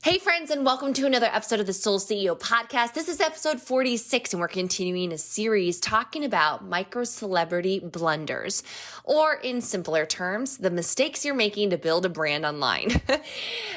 Hey friends, and welcome to another episode of the Soul CEO podcast. This is episode 46, and we're continuing a series talking about micro-celebrity blunders, or in simpler terms, the mistakes you're making to build a brand online.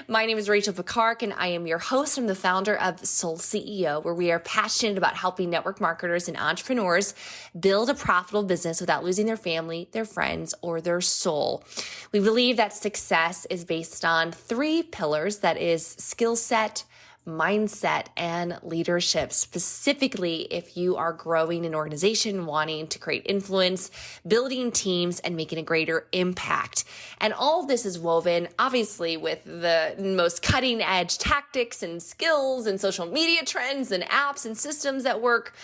My name is Rachel Picard, and I am your host. I'm the founder of Soul CEO, where we are passionate about helping network marketers and entrepreneurs build a profitable business without losing their family, their friends, or their soul. We believe that success is based on three pillars, that is skill set, mindset, and leadership. Specifically, if you are growing an organization, wanting to create influence, building teams, and making a greater impact. And all of this is woven, obviously, with the most cutting edge tactics and skills and social media trends and apps and systems that work,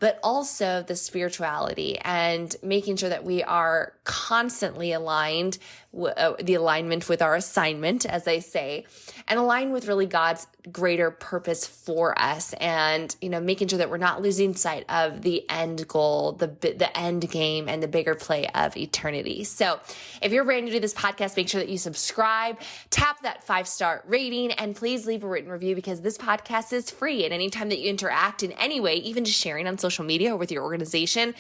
but also the spirituality and making sure that we are constantly aligned, the alignment with our assignment, as I say, and align with really God's greater purpose for us, and making sure that we're not losing sight of the end goal, the end game, and the bigger play of eternity. So if you're brand new to this podcast, make sure that you subscribe, tap that 5-star rating, and please leave a written review, because this podcast is free. And anytime that you interact in any way, even just sharing on social media or with your organization,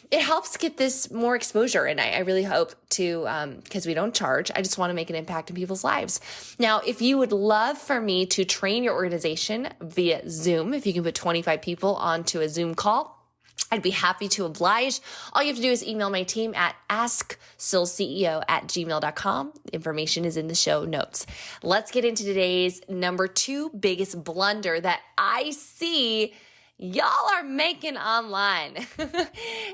it helps get this more exposure. And I really hope to, because we don't charge, I just want to make an impact in people's lives. Now, if you would love for me to train your organization via Zoom, if you can put 25 people onto a Zoom call, I'd be happy to oblige. All you have to do is email my team at asksoulceo@gmail.com. Information is in the show notes. Let's get into today's number 2 biggest blunder that I see y'all are making online.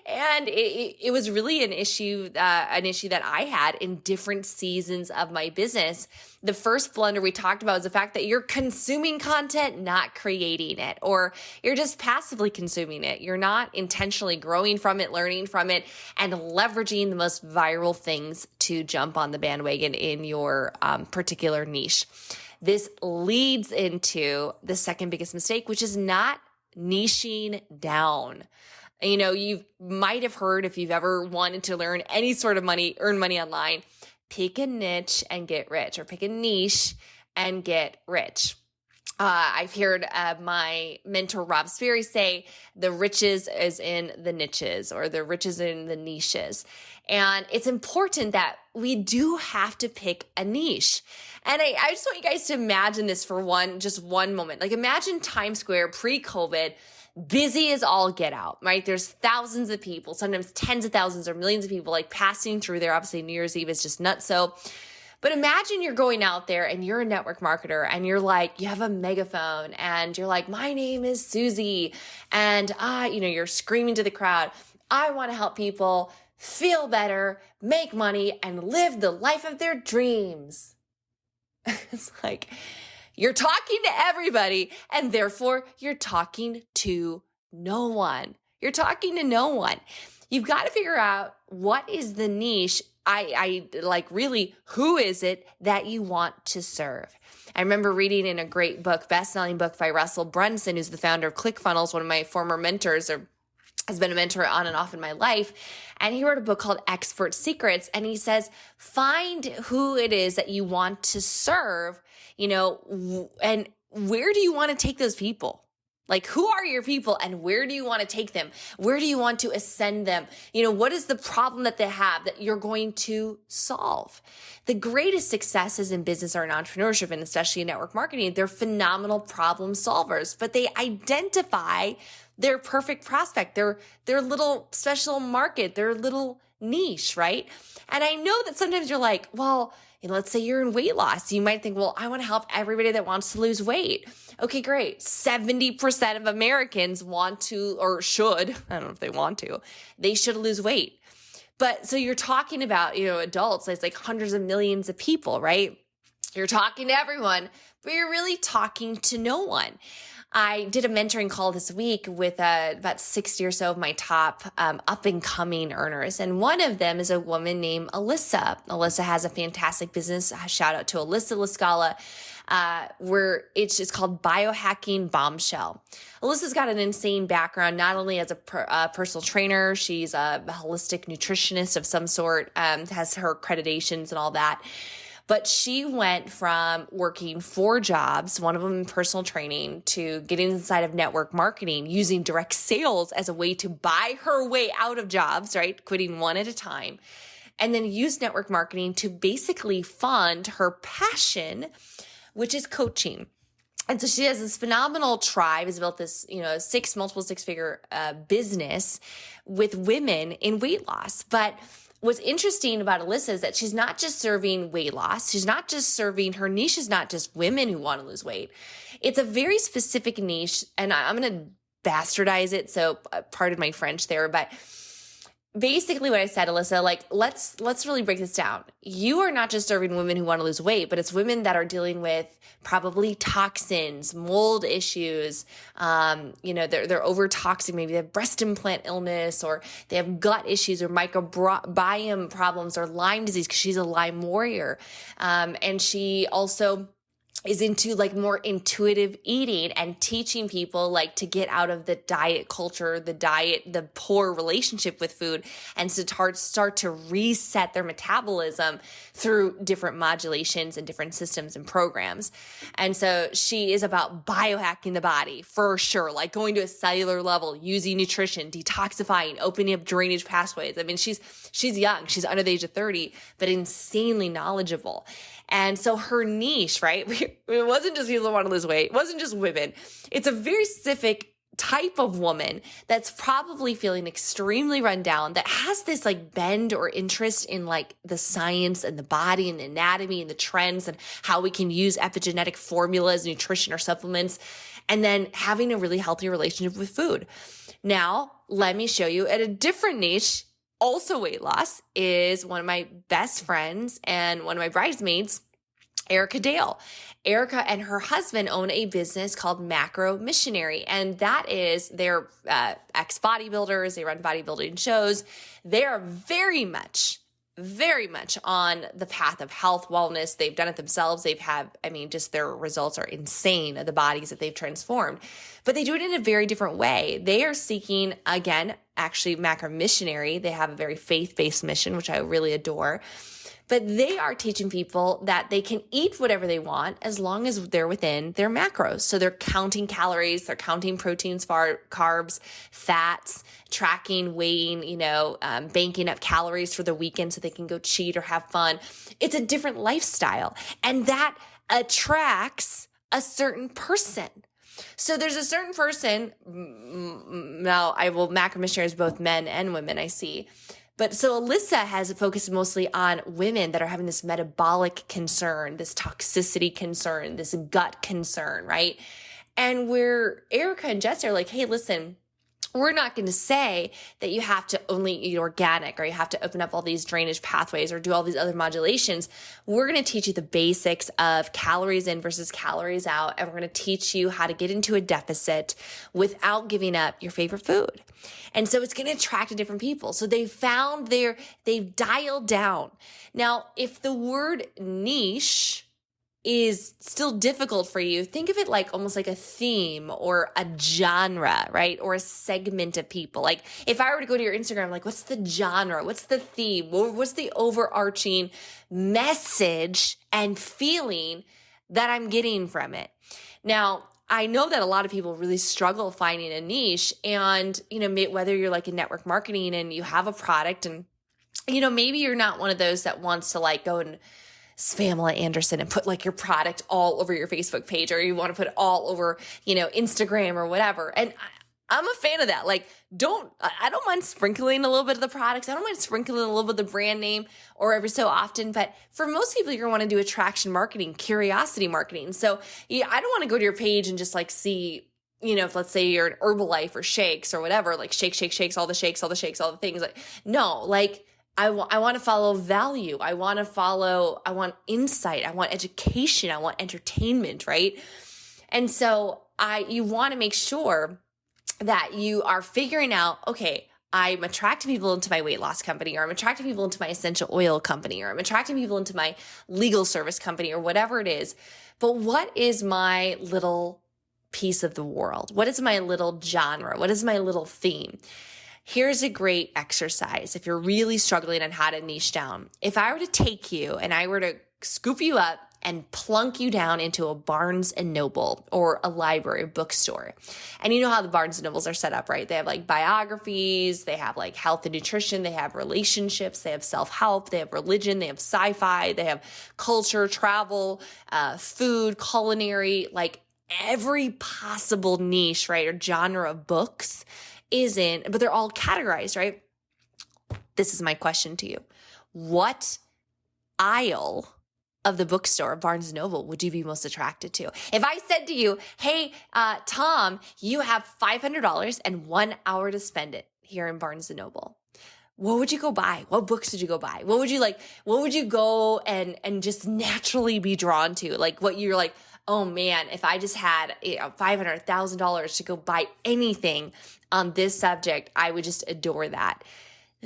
And it was really an issue that I had in different seasons of my business. The first blunder we talked about is the fact that you're consuming content, not creating it, or you're just passively consuming it. You're not intentionally growing from it, learning from it, and leveraging the most viral things to jump on the bandwagon in your particular niche. This leads into the second biggest mistake, which is not niching down. You might have heard, if you've ever wanted to learn any sort of earn money online, pick a niche and get rich, or pick a niche and get rich. I've heard my mentor, Rob Sperry, say the riches is in the niches, or the riches in the niches. And it's important that we do have to pick a niche. And I just want you guys to imagine this for just one moment. Like, imagine Times Square pre-COVID, busy as all get out, right? There's thousands of people, sometimes tens of thousands or millions of people like passing through there. Obviously, New Year's Eve is just nuts. But imagine you're going out there and you're a network marketer, and you're like, you have a megaphone and you're like, my name is Susie. And you're screaming to the crowd, I want to help people feel better, make money, and live the life of their dreams. It's like, you're talking to everybody, and therefore you're talking to no one. You're talking to no one. You've got to figure out, what is the niche? Really, who is it that you want to serve? I remember reading in a great book, best-selling book by Russell Brunson, who's the founder of ClickFunnels, one of my former mentors, or has been a mentor on and off in my life. And he wrote a book called Expert Secrets. And he says, find who it is that you want to serve, and where do you want to take those people? Like, who are your people, and where do you want to take them? Where do you want to ascend them? What is the problem that they have that you're going to solve? The greatest successes in business or in entrepreneurship, and especially in network marketing, they're phenomenal problem solvers, but they identify their perfect prospect, their little special market, their little niche, right? And I know that sometimes you're like, well, let's say you're in weight loss. You might think, well, I want to help everybody that wants to lose weight. Okay, great. 70% of Americans want to, or should, I don't know if they want to, they should lose weight. But so you're talking about, adults, it's like hundreds of millions of people, right? You're talking to everyone, but you're really talking to no one. I did a mentoring call this week with about 60 or so of my top up-and-coming earners. And one of them is a woman named Alyssa. Alyssa has a fantastic business. Shout out to Alyssa Lascala, where it's called Biohacking Bombshell. Alyssa's got an insane background, not only as a personal trainer, she's a holistic nutritionist of some sort, has her accreditations and all that. But she went from working 4 jobs, one of them in personal training, to getting inside of network marketing, using direct sales as a way to buy her way out of jobs, right? Quitting one at a time. And then use network marketing to basically fund her passion, which is coaching. And so she has this phenomenal tribe, has built this, multiple six-figure business with women in weight loss. But what's interesting about Alyssa is that she's not just serving weight loss. She's not just serving, her niche is not just women who want to lose weight. It's a very specific niche, and I'm going to bastardize it, so pardon my French there, but basically what I said, Alyssa, like, let's really break this down. You are not just serving women who want to lose weight, but it's women that are dealing with probably toxins, mold issues. They're over toxic. Maybe they have breast implant illness, or they have gut issues, or microbiome problems, or Lyme disease, because she's a Lyme warrior. And she also is into like more intuitive eating and teaching people like to get out of the diet culture, the poor relationship with food, and to start to reset their metabolism through different modulations and different systems and programs. And so she is about biohacking the body for sure, like going to a cellular level, using nutrition, detoxifying, opening up drainage pathways. I mean, she's young, she's under the age of 30, but insanely knowledgeable. And so her niche, right? It wasn't just people who want to lose weight. It wasn't just women. It's a very specific type of woman that's probably feeling extremely run down, that has this like bend or interest in like the science and the body and the anatomy and the trends and how we can use epigenetic formulas, nutrition or supplements, and then having a really healthy relationship with food. Now, let me show you at a different niche. Also weight loss is one of my best friends and one of my bridesmaids, Erica Dale. Erica and her husband own a business called Macro Missionary, and that is they're ex-bodybuilders. They run bodybuilding shows. They are very much on the path of health, wellness. They've done it themselves. Just their results are insane of the bodies that they've transformed. But they do it in a very different way. They are seeking, again, actually Macro Missionary. They have a very faith-based mission, which I really adore. But they are teaching people that they can eat whatever they want as long as they're within their macros. So they're counting calories, they're counting proteins, carbs, fats, tracking, weighing, banking up calories for the weekend so they can go cheat or have fun. It's a different lifestyle, and that attracts a certain person. So there's a certain person, Macro Missionary is both men and women, I see. But so Alyssa has focused mostly on women that are having this metabolic concern, this toxicity concern, this gut concern, right? And where Erica and Jess are like, hey, listen, we're not going to say that you have to only eat organic or you have to open up all these drainage pathways or do all these other modulations. We're going to teach you the basics of calories in versus calories out, and we're going to teach you how to get into a deficit without giving up your favorite food. And so it's going to attract different people. So they've dialed down. Now, if the word niche is still difficult for you, think of it like almost like a theme or a genre, right? Or a segment of people. Like if I were to go to your Instagram, like what's the genre? What's the theme? What's the overarching message and feeling that I'm getting from it? Now, I know that a lot of people really struggle finding a niche, and, whether you're like in network marketing and you have a product and, maybe you're not one of those that wants to like go and Pamela Anderson and put like your product all over your Facebook page, or you want to put it all over, Instagram or whatever. And I'm a fan of that. Like, I don't mind sprinkling a little bit of the products. I don't mind sprinkling a little bit of the brand name or every so often. But for most people, you're going to want to do attraction marketing, curiosity marketing. So I don't want to go to your page and just like see, if let's say you're an Herbalife or shakes or whatever, like shakes, all the things. Like, no, like, I want to follow value. I want insight. I want education. I want entertainment, right? And so you want to make sure that you are figuring out, okay, I'm attracting people into my weight loss company, or I'm attracting people into my essential oil company, or I'm attracting people into my legal service company, or whatever it is. But what is my little piece of the world? What is my little genre? What is my little theme? Here's a great exercise if you're really struggling on how to niche down. If I were to take you and I were to scoop you up and plunk you down into a Barnes and Noble or a library, bookstore. And you know how the Barnes and Nobles are set up, right? They have like biographies, they have like health and nutrition, they have relationships, they have self-help, they have religion, they have sci-fi, they have culture, travel, food, culinary, like every possible niche, right, or genre of books is in, but they're all categorized, right? This is my question to you. What aisle of the bookstore, Barnes & Noble, would you be most attracted to? If I said to you, hey, Tom, you have $500 and 1 hour to spend it here in Barnes & Noble, what would you go buy? What books would you go buy? What would you like? What would you go and just naturally be drawn to? Like what you're like, oh man, if I just had $500,000, $1,000 to go buy anything on this subject, I would just adore that.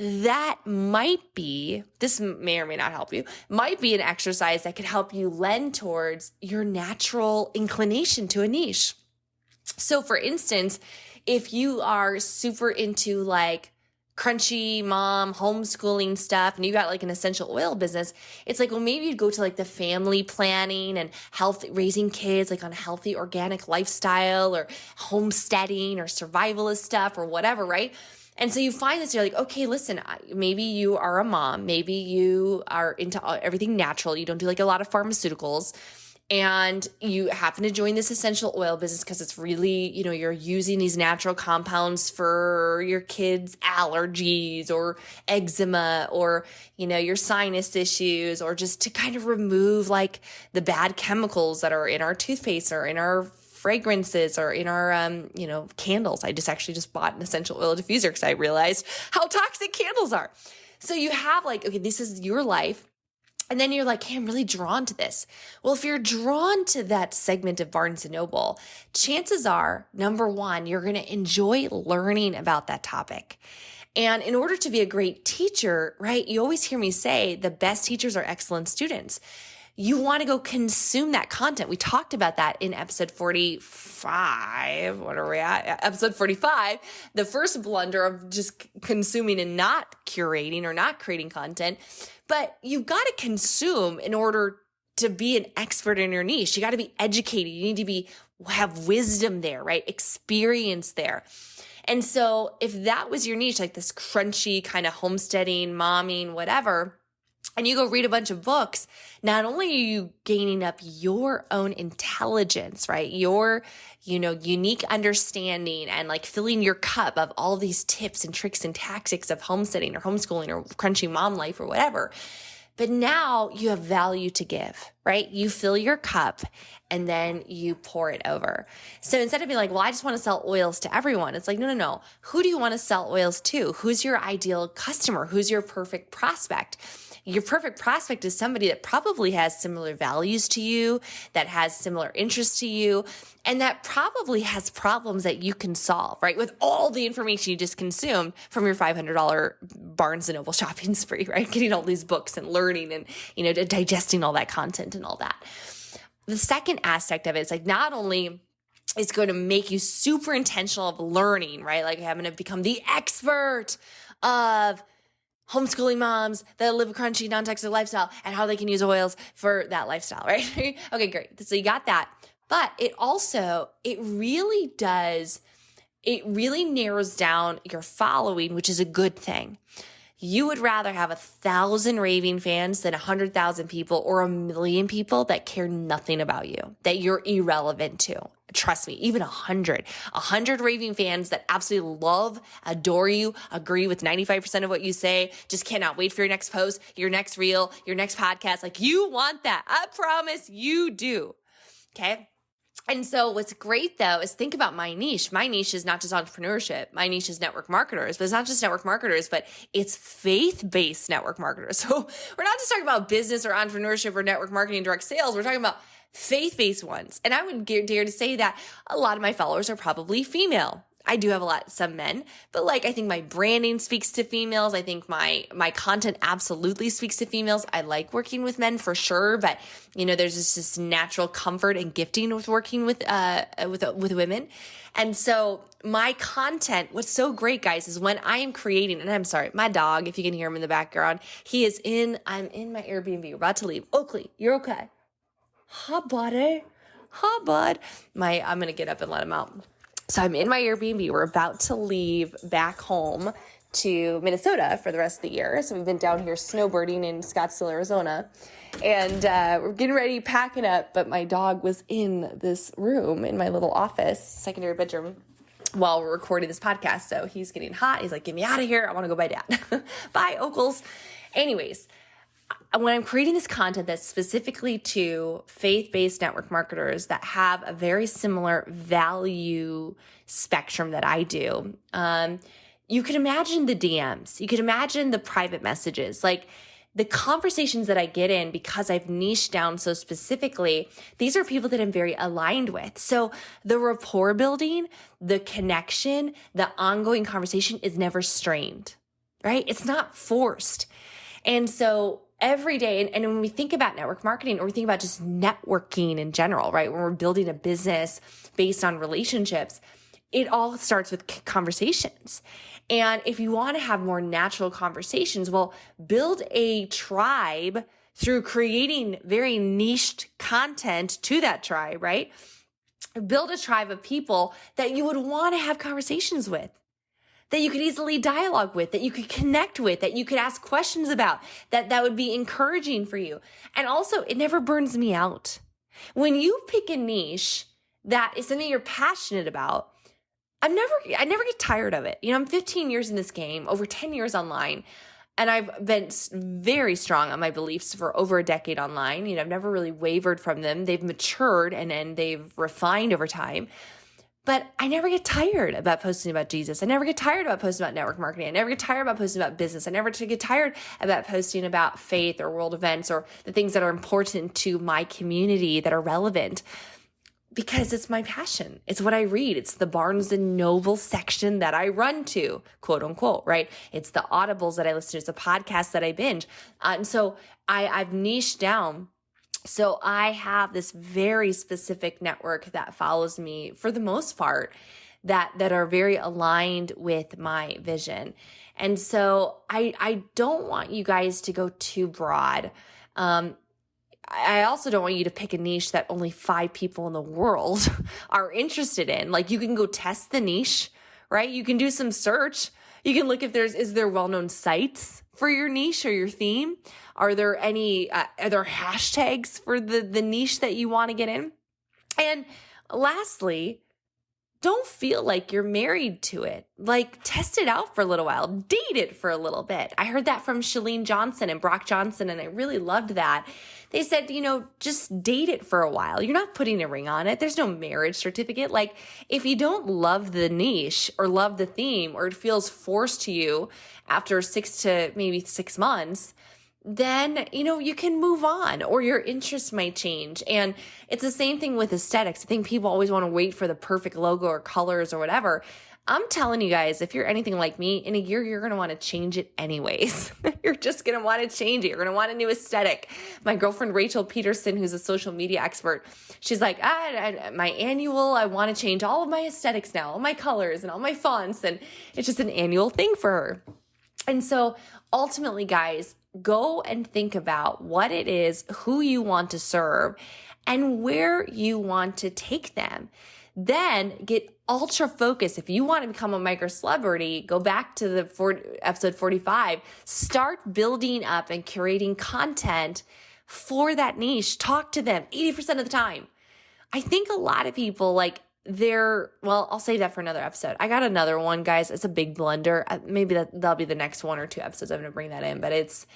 That might be, this may or may not help you, might be an exercise that could help you lend towards your natural inclination to a niche. So for instance, if you are super into like crunchy mom homeschooling stuff and you got like an essential oil business, it's like, well, maybe you'd go to like the family planning and health, raising kids like on healthy organic lifestyle or homesteading or survivalist stuff or whatever, right? And so you find this, you're like, okay, listen, maybe you are a mom, maybe you are into everything natural, you don't do like a lot of pharmaceuticals, and you happen to join this essential oil business because it's really, you're using these natural compounds for your kids' allergies or eczema or, your sinus issues, or just to kind of remove like the bad chemicals that are in our toothpaste or in our fragrances or in our, candles. I just bought an essential oil diffuser because I realized how toxic candles are. So you have like, okay, this is your life. And then you're like, hey, I'm really drawn to this. Well, if you're drawn to that segment of Barnes & Noble, chances are, number one, you're going to enjoy learning about that topic. And in order to be a great teacher, right, you always hear me say the best teachers are excellent students. You want to go consume that content. We talked about that in episode 45. What are we at? Episode 45, the first blunder of just consuming and not curating or not creating content. But you've got to consume in order to be an expert in your niche. You got to be educated. You need to have wisdom there, right? Experience there. And so if that was your niche, like this crunchy kind of homesteading, momming, whatever, and you go read a bunch of books, not only are you gaining up your own intelligence, right? Your, unique understanding and like filling your cup of all these tips and tricks and tactics of homesteading or homeschooling or crunchy mom life or whatever. But now you have value to give, right? You fill your cup and then you pour it over. So instead of being like, well, I just want to sell oils to everyone, it's like, no. Who do you want to sell oils to? Who's your ideal customer? Who's your perfect prospect? Your perfect prospect is somebody that probably has similar values to you, that has similar interests to you, and that probably has problems that you can solve, right? With all the information you just consumed from your $500 Barnes & Noble shopping spree, right? Getting all these books and learning and, digesting all that content and all that. The second aspect of it is like, not only is going to make you super intentional of learning, right? Like I'm going to become the expert of homeschooling moms that live a crunchy, non-toxic lifestyle and how they can use oils for that lifestyle, right? Okay, great. So you got that. But it really narrows down your following, which is a good thing. You would rather have 1,000 raving fans than 100,000 people or 1,000,000 people that care nothing about you, that you're irrelevant to. Trust me, even 100 raving fans that absolutely love, adore you, agree with 95% of what you say, just cannot wait for your next post, your next reel, your next podcast. Like you want that. I promise you do. Okay. And so what's great though is think about my niche. My niche is not just entrepreneurship. My niche is network marketers, but it's not just network marketers, but it's faith-based network marketers. So we're not just talking about business or entrepreneurship or network marketing, direct sales. We're talking about faith-based ones. And I would dare to say that a lot of my followers are probably female. I do have some men, but like, I think my branding speaks to females. I think my content absolutely speaks to females. I like working with men for sure, but there's just this natural comfort and gifting with working with women. And so my content, what's so great, guys, is when I am creating, and I'm sorry, my dog, if you can hear him in the background, I'm in my Airbnb. We're about to leave. Oakley, you're okay. Hi, buddy. Hi, bud. I'm going to get up and let him out. So I'm in my Airbnb. We're about to leave back home to Minnesota for the rest of the year. So we've been down here snowbirding in Scottsdale, Arizona. And we're getting ready, packing up. But my dog was in this room in my little office, secondary bedroom, while we're recording this podcast. So he's getting hot. He's like, get me out of here. I want to go by Dad. Bye, Okles. Anyways, when I'm creating this content that's specifically to faith-based network marketers that have a very similar value spectrum that I do, you can imagine the DMs. You can imagine the private messages. Like the conversations that I get in, because I've niched down so specifically, these are people that I'm very aligned with. So the rapport building, the connection, the ongoing conversation is never strained, right? It's not forced. And so every day, and when we think about network marketing, or we think about just networking in general, right? When we're building a business based on relationships, it all starts with conversations. And if you want to have more natural conversations, well, build a tribe through creating very niched content to that tribe, right? Build a tribe of people that you would want to have conversations with, that you could easily dialogue with, that you could connect with, that you could ask questions about, that would be encouraging for you. And also, it never burns me out. When you pick a niche that is something you're passionate about, I never get tired of it. I'm 15 years in this game, over 10 years online, and I've been very strong on my beliefs for over a decade online. I've never really wavered from them. They've matured and they've refined over time. But I never get tired about posting about Jesus. I never get tired about posting about network marketing. I never get tired about posting about business. I never get tired about posting about faith or world events or the things that are important to my community that are relevant, because it's my passion. It's what I read. It's the Barnes and Noble section that I run to, quote unquote, right? It's the audibles that I listen to. It's the podcasts that I binge. And so I've niched down. So I have this very specific network that follows me for the most part that are very aligned with my vision. And so I don't want you guys to go too broad. I also don't want you to pick a niche that only 5 people in the world are interested in. Like, you can go test the niche, right? You can do some search. You can look if is there well-known sites for your niche or your theme? Are there hashtags for the niche that you want to get in? And lastly, don't feel like you're married to it. Like, test it out for a little while. Date it for a little bit. I heard that from Chalene Johnson and Brock Johnson, and I really loved that. They said, just date it for a while. You're not putting a ring on it. There's no marriage certificate. Like, if you don't love the niche or love the theme, or it feels forced to you after 6 to maybe 6 months, then, you can move on, or your interests might change. And it's the same thing with aesthetics. I think people always want to wait for the perfect logo or colors or whatever. I'm telling you guys, if you're anything like me, in a year, you're going to want to change it anyways. You're just going to want to change it. You're going to want a new aesthetic. My girlfriend, Rachel Peterson, who's a social media expert, she's like, my annual, I want to change all of my aesthetics now, all my colors and all my fonts. And it's just an annual thing for her. And so ultimately, guys, go and think about what it is, who you want to serve, and where you want to take them. Then get ultra focused. If you want to become a micro-celebrity, go back to episode 45. Start building up and curating content for that niche. Talk to them 80% of the time. I think a lot of people I'll save that for another episode. I got another one, guys. It's a big blunder. Maybe that'll be the next 1 or 2 episodes. I'm going to bring that in, but it's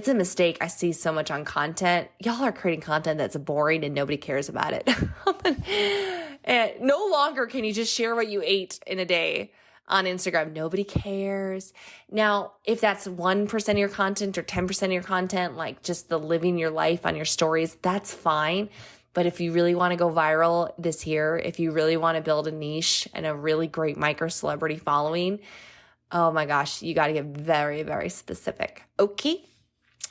a mistake. I see so much on content. Y'all are creating content that's boring and nobody cares about it. And no longer can you just share what you ate in a day on Instagram. Nobody cares. Now, if that's 1% of your content or 10% of your content, like just the living your life on your stories, that's fine. But if you really want to go viral this year, if you really want to build a niche and a really great micro celebrity following, oh my gosh, you got to get very, very specific. Okay.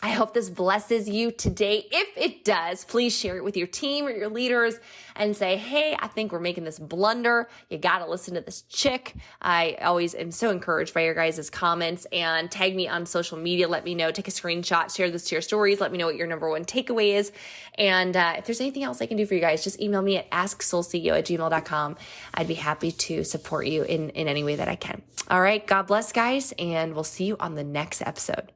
I hope this blesses you today. If it does, please share it with your team or your leaders and say, hey, I think we're making this blunder. You got to listen to this chick. I always am so encouraged by your guys' comments, and tag me on social media. Let me know, take a screenshot, share this to your stories. Let me know what your number one takeaway is. And if there's anything else I can do for you guys, just email me at asksoulceo@gmail.com. I'd be happy to support you in any way that I can. All right. God bless, guys. And we'll see you on the next episode.